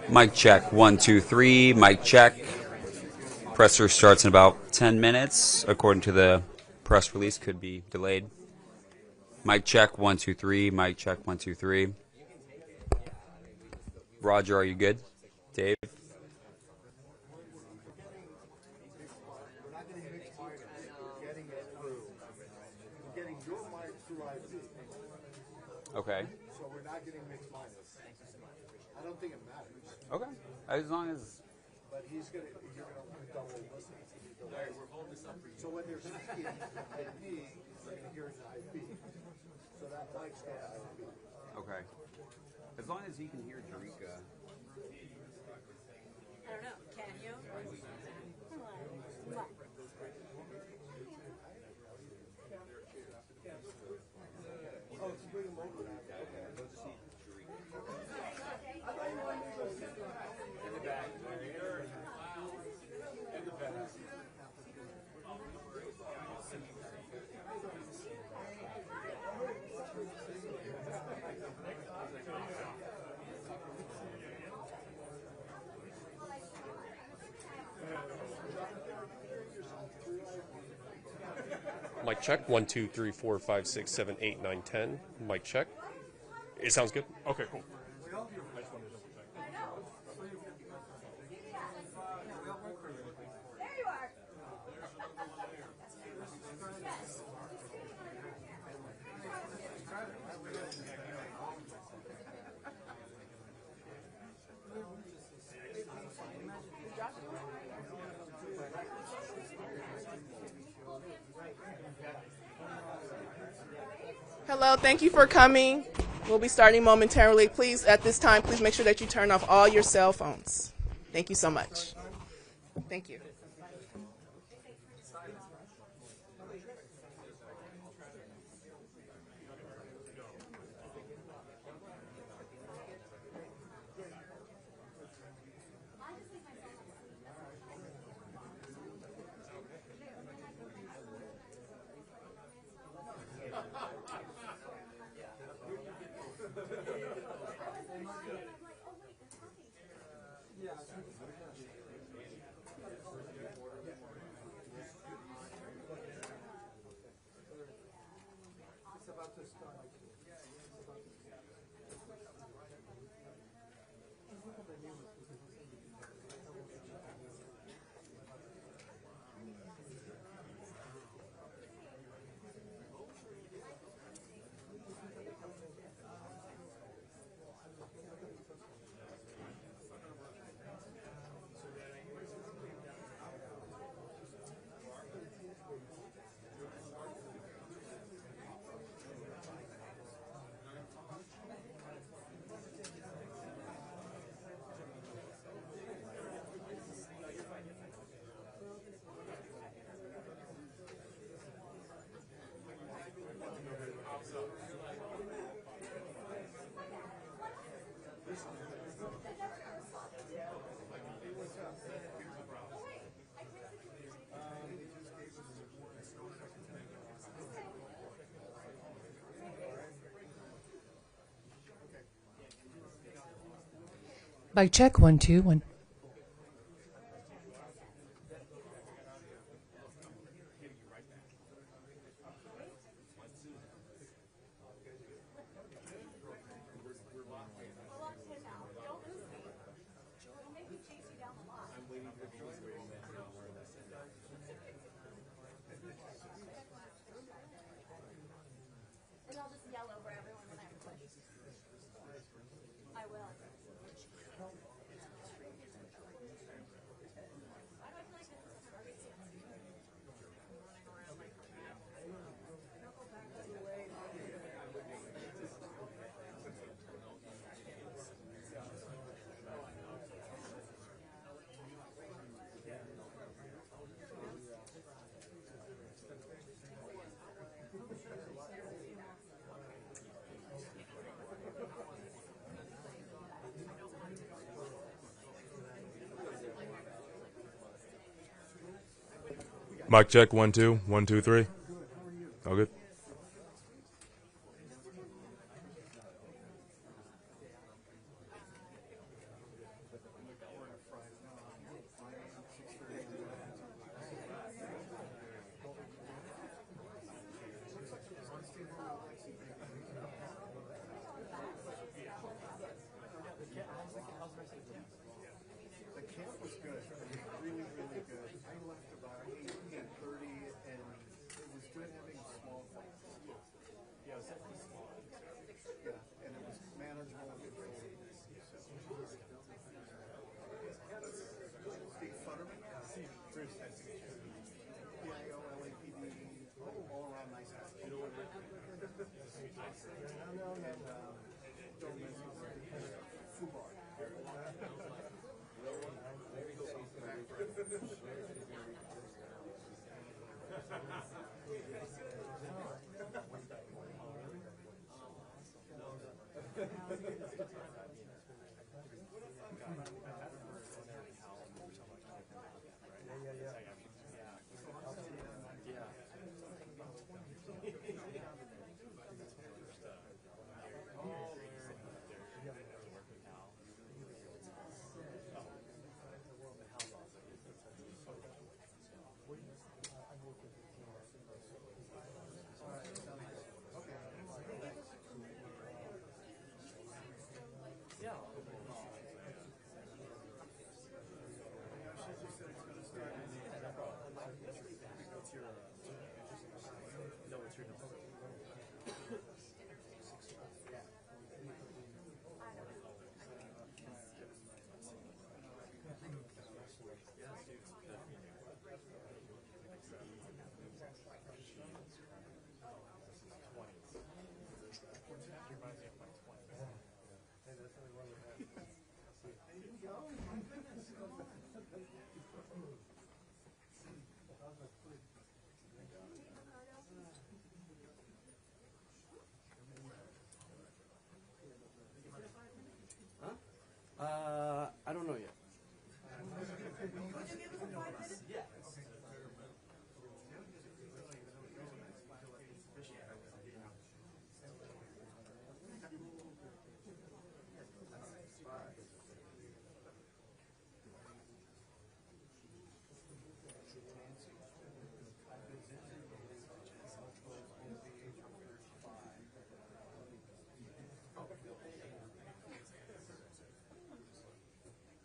Mic check, 1, 2, 3, mic check. Presser starts in about 10 minutes. According to the press release, could be delayed. Mic check, 1, 2, 3, mic check, 1, 2, 3. Roger, are you good? Dave? Okay. So we're not getting mixed minus. I don't think it matters. Okay. As long as... But you're going to double listen. So when they're speaking IP, you're going to hear it in IP. So that mic's got IP. Okay. As long as you can hear Jarika. I don't know. Can you? Oh, it's bring them over. Okay, we'll just need Jarika. I thought you wanted to go sit in the back. In the back. Mic check. 1, 2, 3, 4, 5, 6, 7, 8, 9, 10. Mic check. It sounds good? Okay, cool. There you are. Hello, thank you for coming. We'll be starting momentarily. Please, at this time, please make sure that you turn off all your cell phones. Thank you so much. Thank you. Mic check, 1, 2, 1. And I'll just yell over everyone when I have questions. I will. Mic check, 1 2, 1 2 3. All good. The camp was good. Really, really good. I left about 8:30, and it was good having small classes. Yeah, it was definitely small. Yeah, and it was manageable and controlled. Steve Futterman? Bruce, nice to meet you. PIO, LAPD, all around nice guy. And Bill Messi, Fubar. I don't know yet.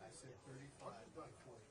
I said 35, not 45.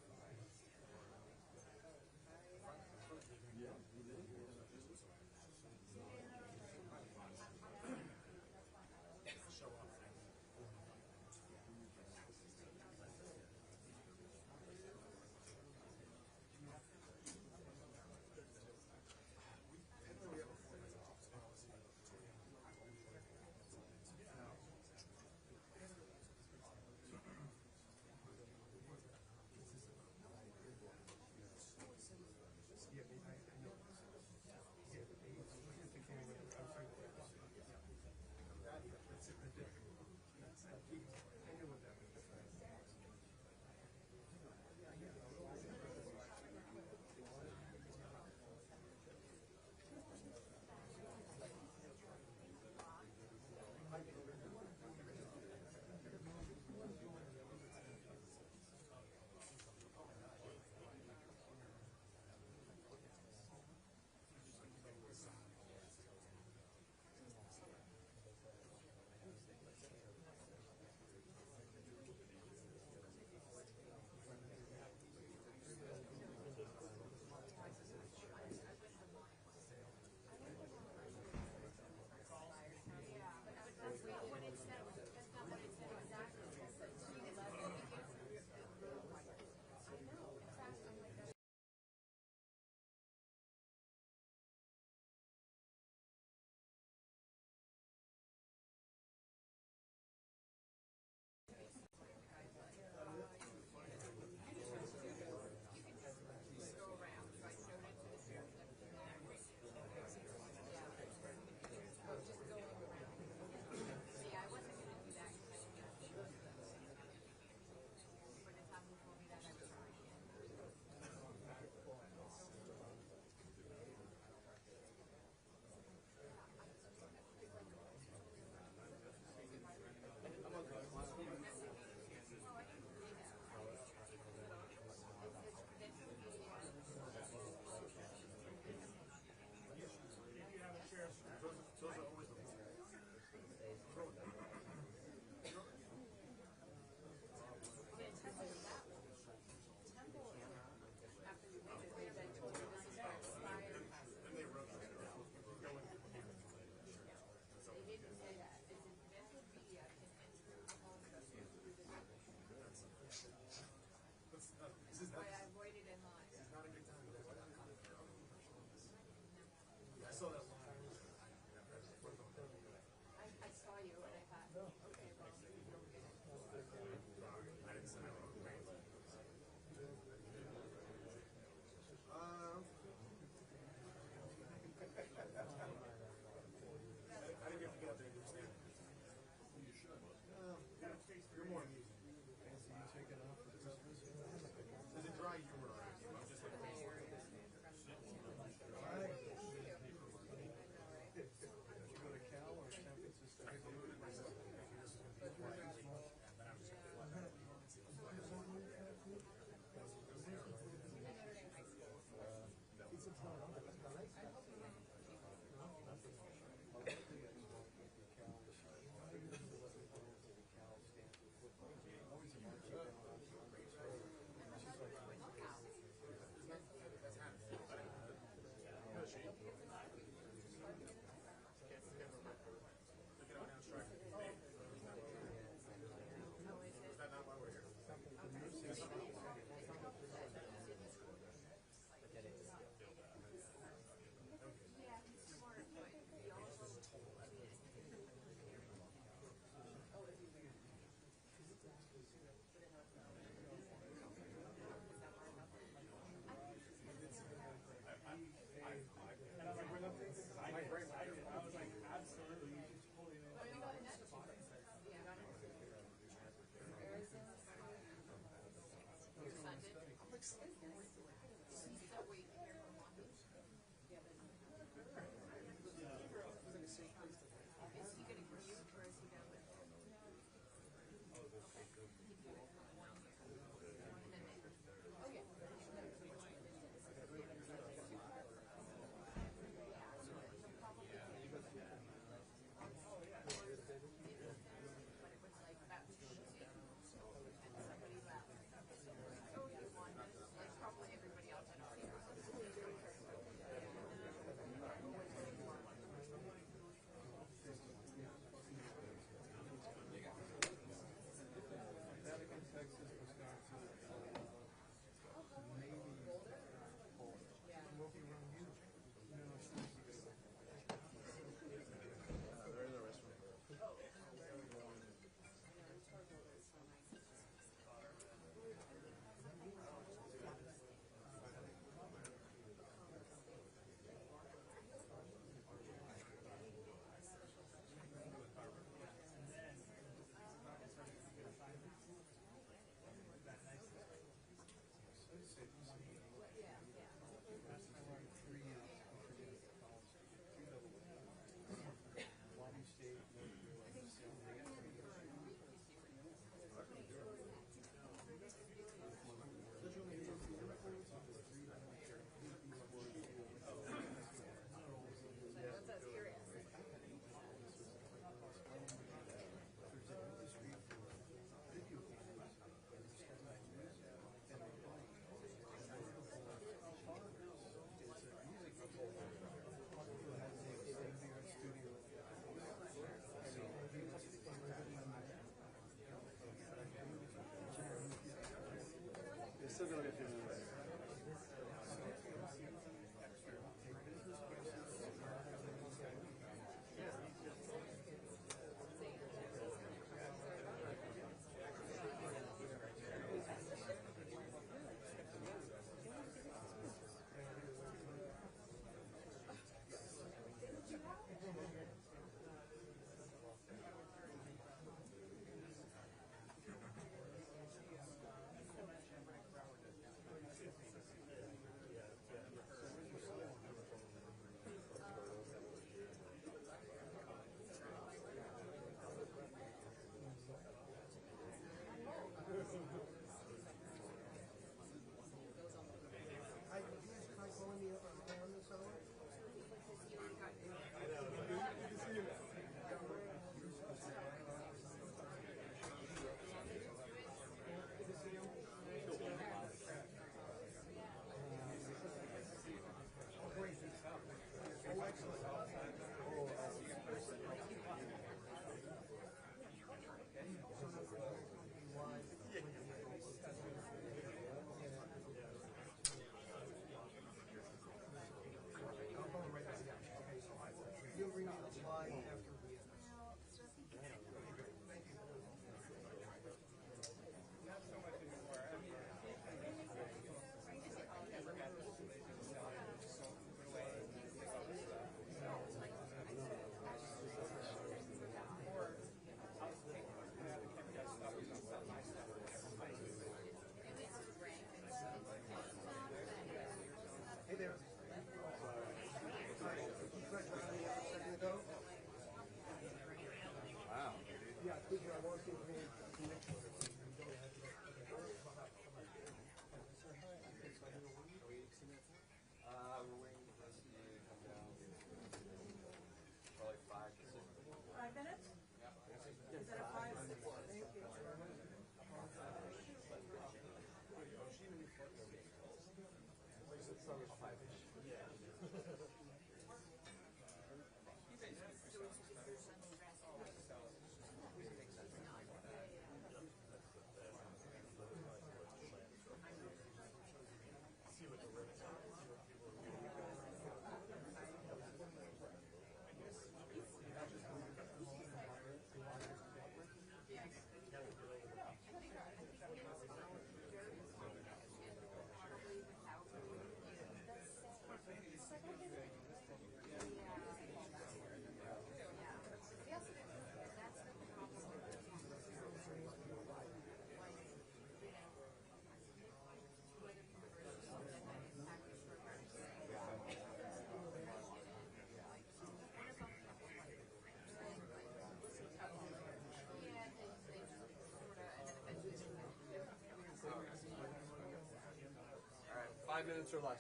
5 minutes or less.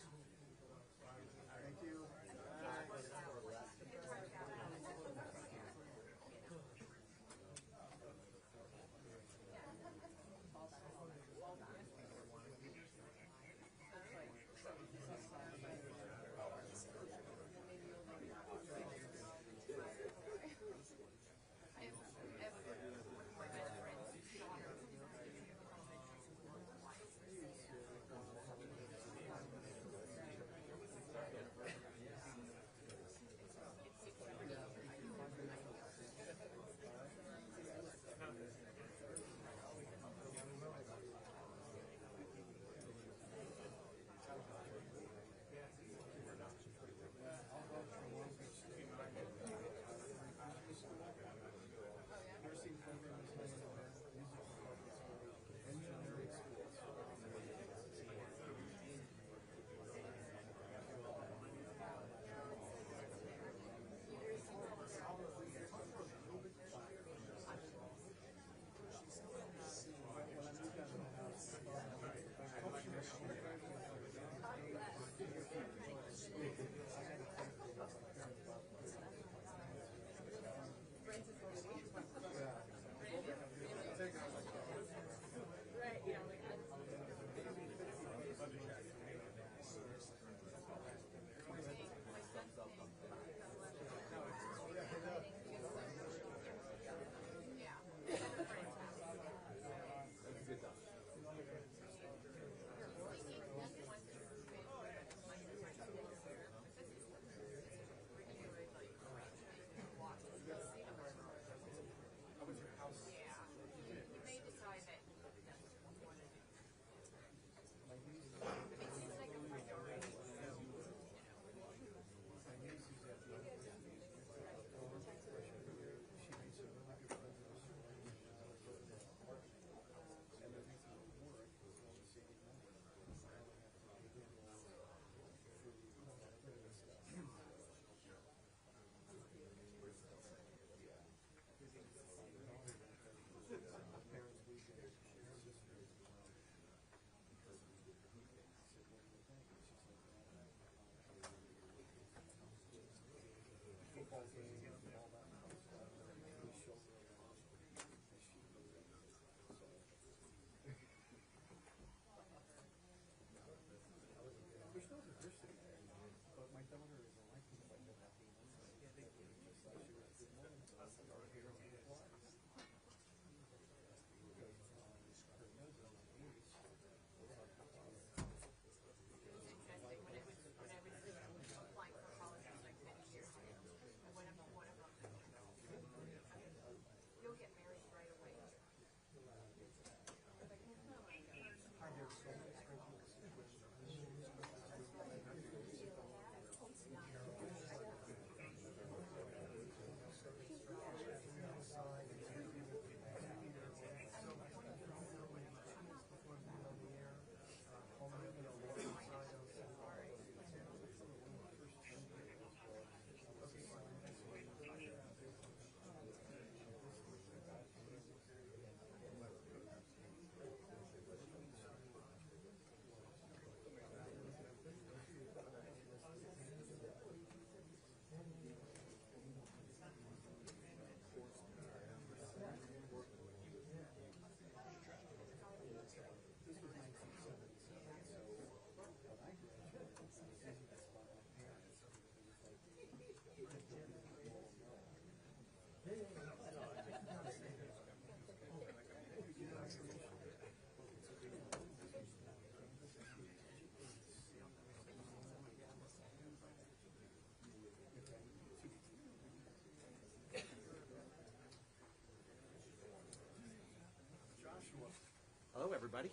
everybody.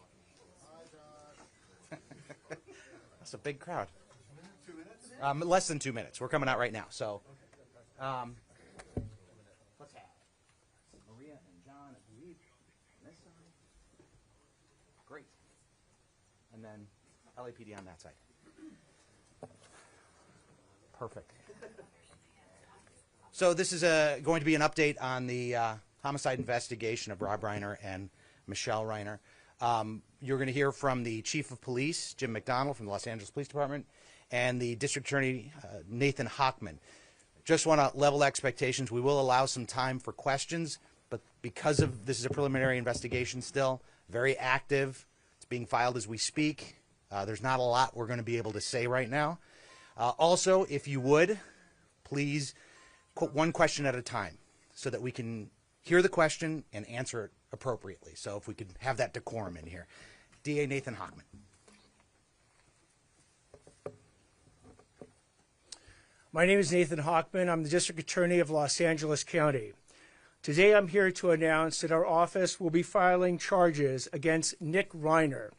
That's a big crowd. 2 minutes? Less than 2 minutes. We're coming out right now. So, let's have Maria and John, I believe, on this side. Great. And then LAPD on that side. Perfect. So this is going to be an update on the homicide investigation of Rob Reiner and Michele Reiner. You're going to hear from the Chief of Police, Jim McDonald from the Los Angeles Police Department, and the District Attorney, Nathan Hochman. Just want to level expectations. We will allow some time for questions, but because of this is a preliminary investigation still, very active. It's being filed as we speak. There's not a lot we're going to be able to say right now. Also, if you would, please quote one question at a time so that we can hear the question and answer it appropriately. So if we could have that decorum in here. DA Nathan Hochman. My name is Nathan Hochman. I'm the District Attorney of Los Angeles County. Today I'm here to announce that our office will be filing charges against Nick Reiner,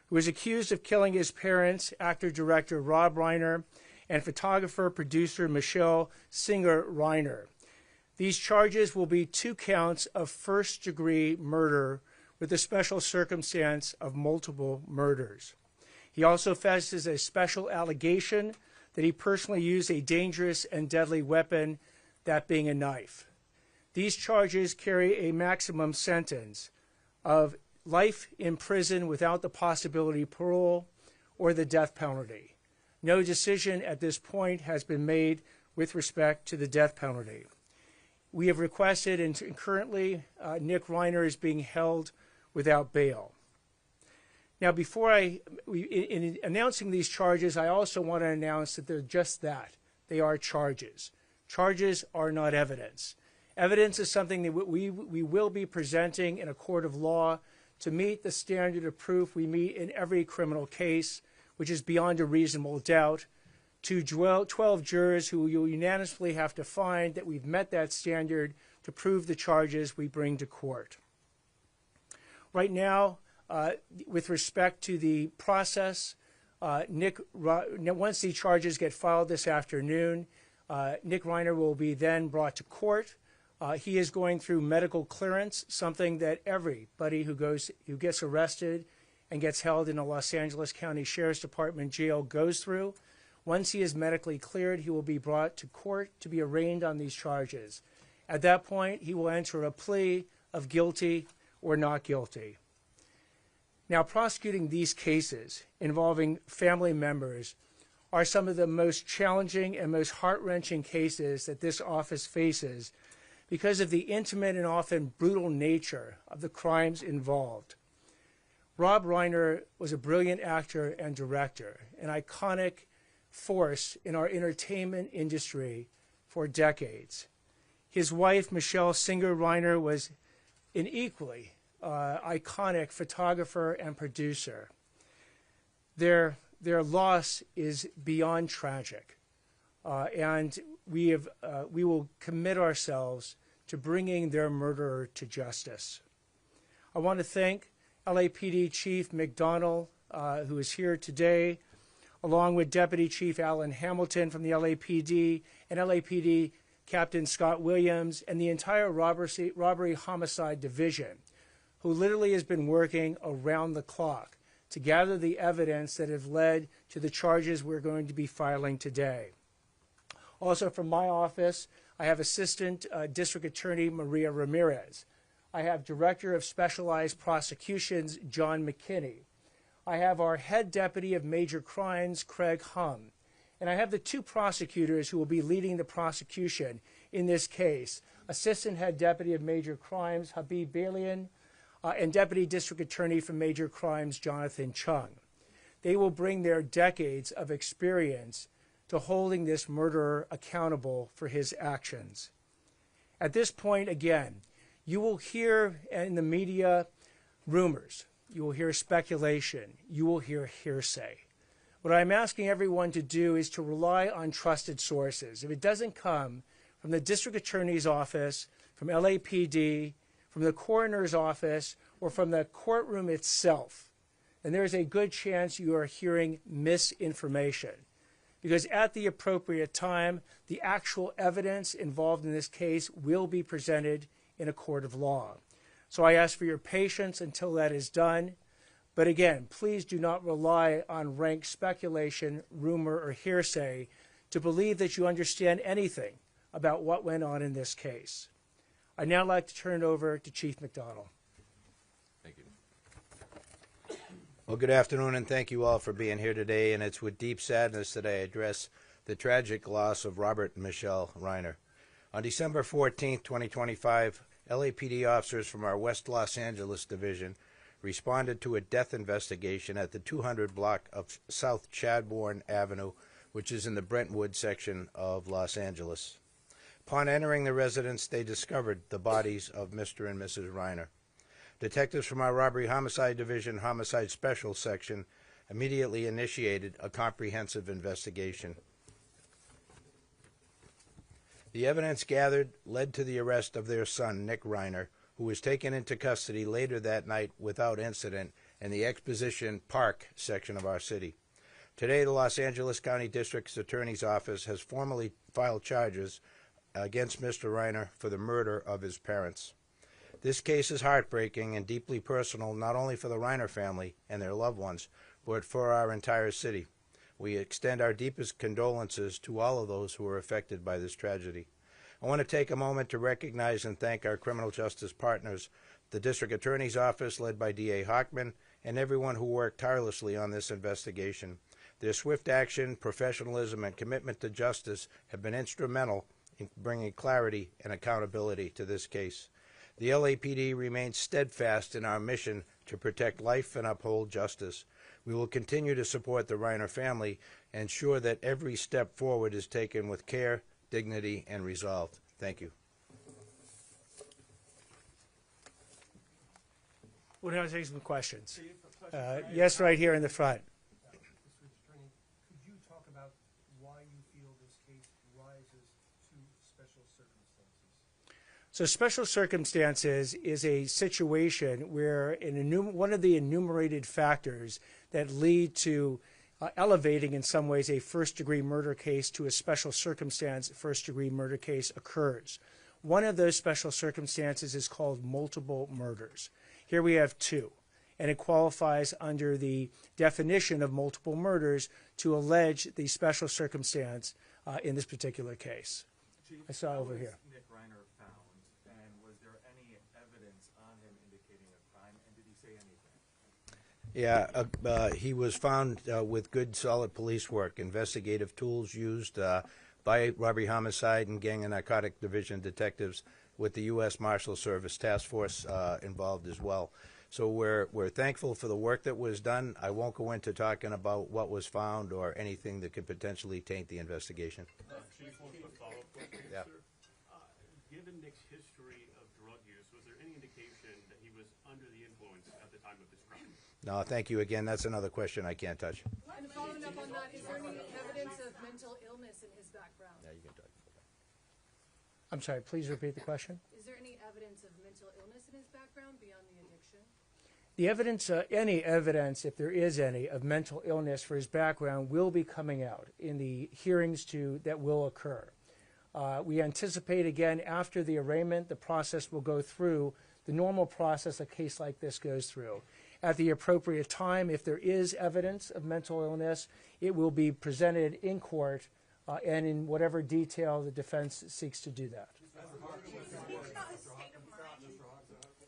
who is accused of killing his parents, actor-director Rob Reiner, and photographer-producer Michele Singer Reiner. These charges will be 2 counts of first-degree murder with the special circumstance of multiple murders. He also faces a special allegation that he personally used a dangerous and deadly weapon, that being a knife. These charges carry a maximum sentence of life in prison without the possibility of parole or the death penalty. No decision at this point has been made with respect to the death penalty. We have requested, and currently Nick Reiner is being held without bail. Now, in announcing these charges, I also want to announce that they're just that. They are charges. Charges are not evidence. Evidence is something that we will be presenting in a court of law to meet the standard of proof we meet in every criminal case, which is beyond a reasonable doubt, to 12 jurors who you'll unanimously have to find that we've met that standard to prove the charges we bring to court. Right now, with respect to the process, once the charges get filed this afternoon, Nick Reiner will be then brought to court. He is going through medical clearance, something that everybody who gets arrested and gets held in a Los Angeles County Sheriff's Department jail goes through. Once he is medically cleared, he will be brought to court to be arraigned on these charges. At that point, he will enter a plea of guilty or not guilty. Now, prosecuting these cases involving family members are some of the most challenging and most heart-wrenching cases that this office faces because of the intimate and often brutal nature of the crimes involved. Rob Reiner was a brilliant actor and director, an iconic force in our entertainment industry for decades. His wife, Michele Singer Reiner, was an equally iconic photographer and producer. Their loss is beyond tragic, and we will commit ourselves to bringing their murderer to justice. I want to thank LAPD Chief McDonald, who is here today, along with Deputy Chief Alan Hamilton from the LAPD and LAPD Captain Scott Williams and the entire Robbery Homicide Division, who literally has been working around the clock to gather the evidence that have led to the charges we're going to be filing today. Also from my office, I have Assistant District Attorney Maria Ramirez. I have Director of Specialized Prosecutions John McKinney. I have our Head Deputy of Major Crimes, Craig Hum. And I have the 2 prosecutors who will be leading the prosecution in this case, Assistant Head Deputy of Major Crimes, Habib Balian, and Deputy District Attorney for Major Crimes, Jonathan Chung. They will bring their decades of experience to holding this murderer accountable for his actions. At this point, again, you will hear in the media rumors. You will hear speculation. You will hear hearsay. What I'm asking everyone to do is to rely on trusted sources. If it doesn't come from the District Attorney's Office, from LAPD, from the Coroner's Office, or from the courtroom itself, then there's a good chance you are hearing misinformation. Because at the appropriate time, the actual evidence involved in this case will be presented in a court of law. So I ask for your patience until that is done. But again, please do not rely on rank speculation, rumor, or hearsay to believe that you understand anything about what went on in this case. I'd now like to turn it over to Chief McDonald. Thank you. Well, good afternoon, and thank you all for being here today. And it's with deep sadness that I address the tragic loss of Robert and Michele Reiner. On December 14, 2025, LAPD officers from our West Los Angeles division responded to a death investigation at the 200 block of South Chadbourne Avenue, which is in the Brentwood section of Los Angeles. Upon entering the residence, they discovered the bodies of Mr. and Mrs. Reiner. Detectives from our Robbery Homicide Division Homicide Special Section immediately initiated a comprehensive investigation. The evidence gathered led to the arrest of their son, Nick Reiner, who was taken into custody later that night without incident in the Exposition Park section of our city. Today, the Los Angeles County District Attorney's Office has formally filed charges against Mr. Reiner for the murder of his parents. This case is heartbreaking and deeply personal, not only for the Reiner family and their loved ones, but for our entire city. We extend our deepest condolences to all of those who were affected by this tragedy. I want to take a moment to recognize and thank our criminal justice partners, the District Attorney's Office led by DA Hochman, and everyone who worked tirelessly on this investigation. Their swift action, professionalism, and commitment to justice have been instrumental in bringing clarity and accountability to this case. The LAPD remains steadfast in our mission to protect life and uphold justice. We will continue to support the Reiner family and ensure that every step forward is taken with care, dignity, and resolve. Thank you. We'll now take some questions. Yes, right here in the front. Could you talk about why you feel this case rises to special circumstances? So special circumstances is a situation where one of the enumerated factors that lead to elevating in some ways a first-degree murder case to a special circumstance first-degree murder case occurs. One of those special circumstances is called multiple murders. Here we have two, and it qualifies under the definition of multiple murders to allege the special circumstance in this particular case. Chief, I saw over here. Nick Reiner found, and was there any evidence on him indicating a crime, and did he say anything? Yeah, he was found with good, solid police work, investigative tools used by Robbery Homicide and Gang and Narcotic Division detectives with the U.S. Marshal Service Task Force involved as well. So we're thankful for the work that was done. I won't go into talking about what was found or anything that could potentially taint the investigation. Chief, one quick follow-up question, Yeah. sir. Given Nick's history of drug use, was there any indication that he was under the influence at the time of this crime? No, thank you again. That's another question I can't touch. And following up on that, is there any evidence of mental illness in his background? Yeah, you can touch. I'm sorry, please repeat the question. Is there any evidence of mental illness in his background beyond the addiction? The evidence, any evidence, if there is any, of mental illness for his background will be coming out in the hearings that will occur. We anticipate, again, after the arraignment, the process will go through the normal process a case like this goes through. At the appropriate time, if there is evidence of mental illness, it will be presented in court and in whatever detail the defense seeks to do that.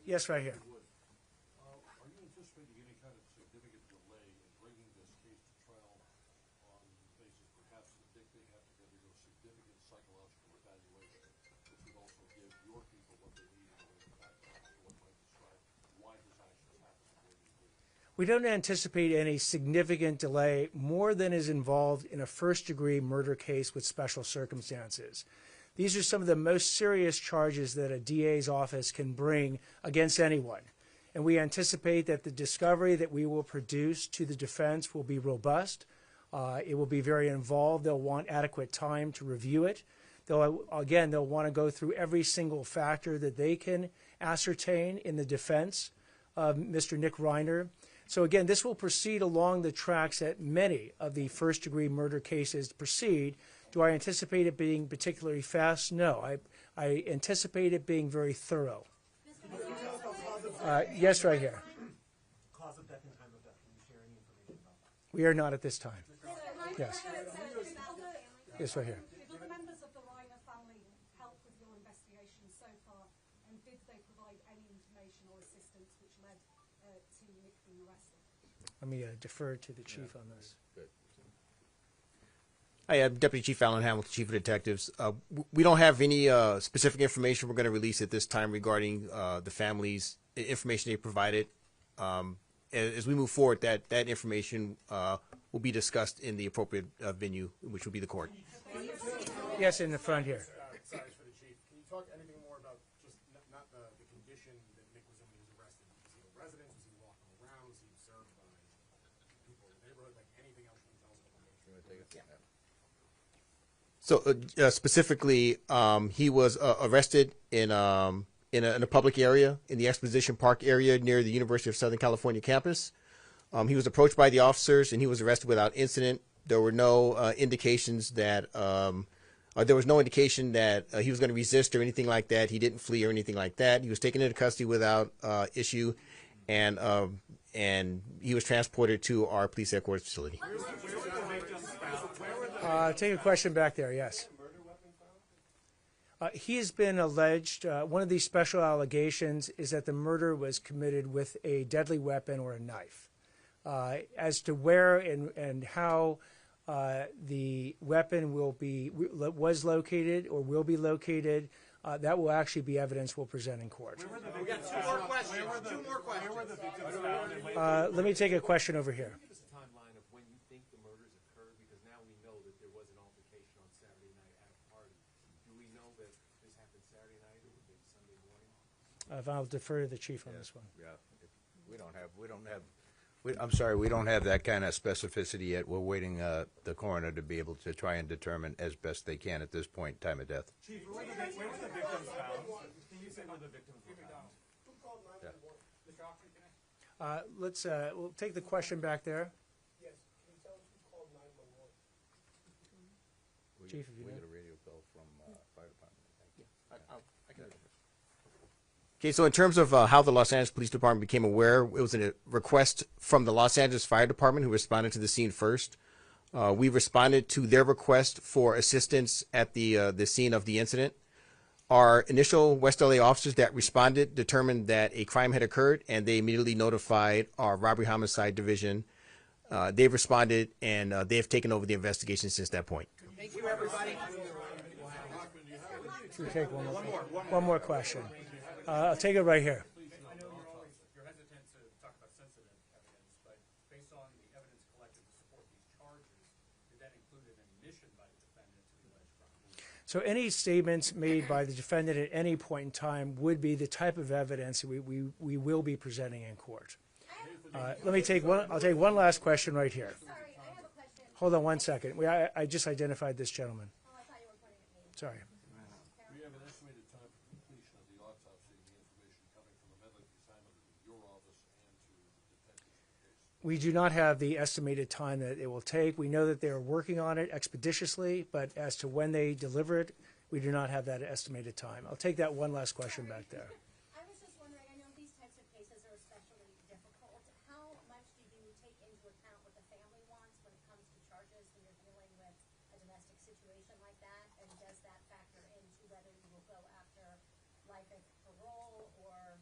Yes, right here. Are you anticipating any kind of significant delay in bringing this case to trial on the basis perhaps that Dick may have to undergo significant psychological evaluation, which would also give your people what they need in order to background to what might describe why his actions happened the way they did? We don't anticipate any significant delay more than is involved in a first-degree murder case with special circumstances. These are some of the most serious charges that a DA's office can bring against anyone. And we anticipate that the discovery that we will produce to the defense will be robust. It will be very involved. They'll want adequate time to review it. They'll want to go through every single factor that they can ascertain in the defense of Mr. Nick Reiner. So again, this will proceed along the tracks that many of the first-degree murder cases proceed. Do I anticipate it being particularly fast? No. I anticipate it being very thorough. Yes, right here. Cause of death and time of death. Can you share any information about that? We are not at this time. Yes. Yes, right here. Did other members of the Reiner family help with your investigation so far, and did they provide any information or assistance which led to Nick being arrested? Let me defer to the chief on this. Hi, I'm Deputy Chief Alan Hamilton, Chief of Detectives. We don't have any specific information we're going to release at this time regarding the family's information they provided. As we move forward, that information will be discussed in the appropriate venue, which will be the court. Yes, in the front here. Sorry for the chief. Can you talk anything more about just not the condition that Nick was in when he was arrested? Was he a resident? Was he walking around? Was he observed by people in the neighborhood? Like anything else you can tell us about the So specifically, he was arrested in a public area, in the Exposition Park area near the University of Southern California campus. He was approached by the officers, and he was arrested without incident. There were no indications that he was going to resist or anything like that. He didn't flee or anything like that. He was taken into custody without issue, and he was transported to our police headquarters facility. Take a question back there, yes. He has been alleged, one of these special allegations is that the murder was committed with a deadly weapon or a knife. As to where and how the weapon was located or will be located, that will actually be evidence we'll present in court. We got two more questions. Two more questions. Let me take a question over here. Timeline of when you think the murders occurred, because now we know that there was an altercation on Saturday night at a party. Do we know that this happened Saturday night or maybe Sunday morning? I'll defer to the chief on this one. Yeah, we don't have. I'm sorry, we don't have that kind of specificity yet. We're waiting the coroner to be able to try and determine as best they can at this point time of death. Chief, where were the victims found? Can you say where the victims were found? Who called 911? We'll take the question back there. Yes. Can you tell us who called 911? Chief, if you we know. get a radio call from fire department. I can. Okay, so in terms of how the Los Angeles Police Department became aware, it was a request from the Los Angeles Fire Department, who responded to the scene first. We responded to their request for assistance at the scene of the incident. Our initial West LA officers that responded determined that a crime had occurred, and they immediately notified our robbery homicide division. They've responded, and they have taken over the investigation since that point. Thank you, everybody. Should we take one more question? I'll take it right here. I know you're hesitant to talk about sensitive evidence, but based on the evidence collected to support these charges, did that include an admission by the defendant to the alleged crime? So any statements made by the defendant at any point in time would be the type of evidence we will be presenting in court. I'll take one last question right here. Sorry, I have a question. Hold on one second. I just identified this gentleman. Oh, I thought you were pointing at me. Sorry. We have an estimated time for completion of the autopsy and the information coming from the medical examiner to your office and to the detectives. We do not have the estimated time that it will take. We know that they are working on it expeditiously, but as to when they deliver it, we do not have that estimated time. I'll take that one last question back there. I was just wondering, I know these types of cases are especially difficult. How much do you take into account what the family wants when it comes to charges when you're dealing with a domestic situation like that? And does that factor into whether you will go after life as parole or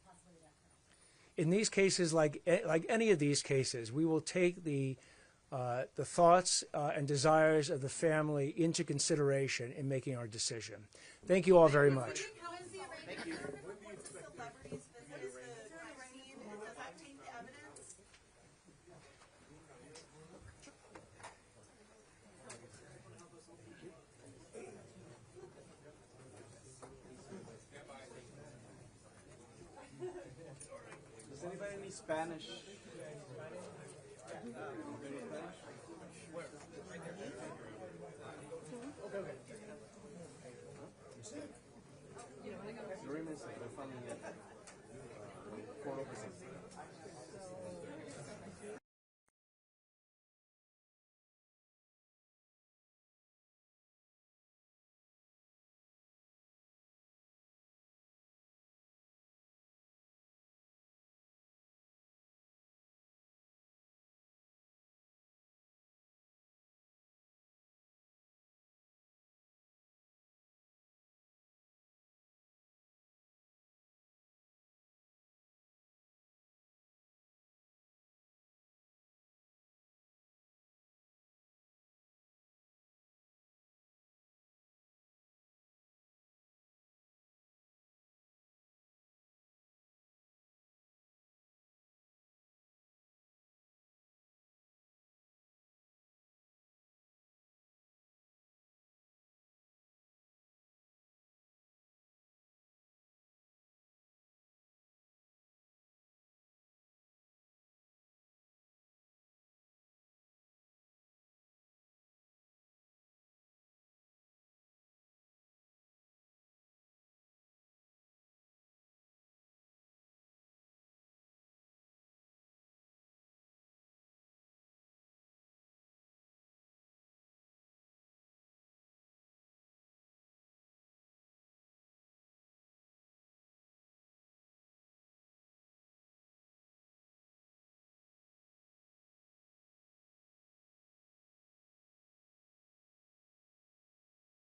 possibly death penalty? In these cases, like any of these cases, we will take the thoughts and desires of the family into consideration in making our decision. Thank you all very much. How is the arrangement with the celebrities visit? Is the crime scene, does that taint the evidence? Does anybody need Spanish?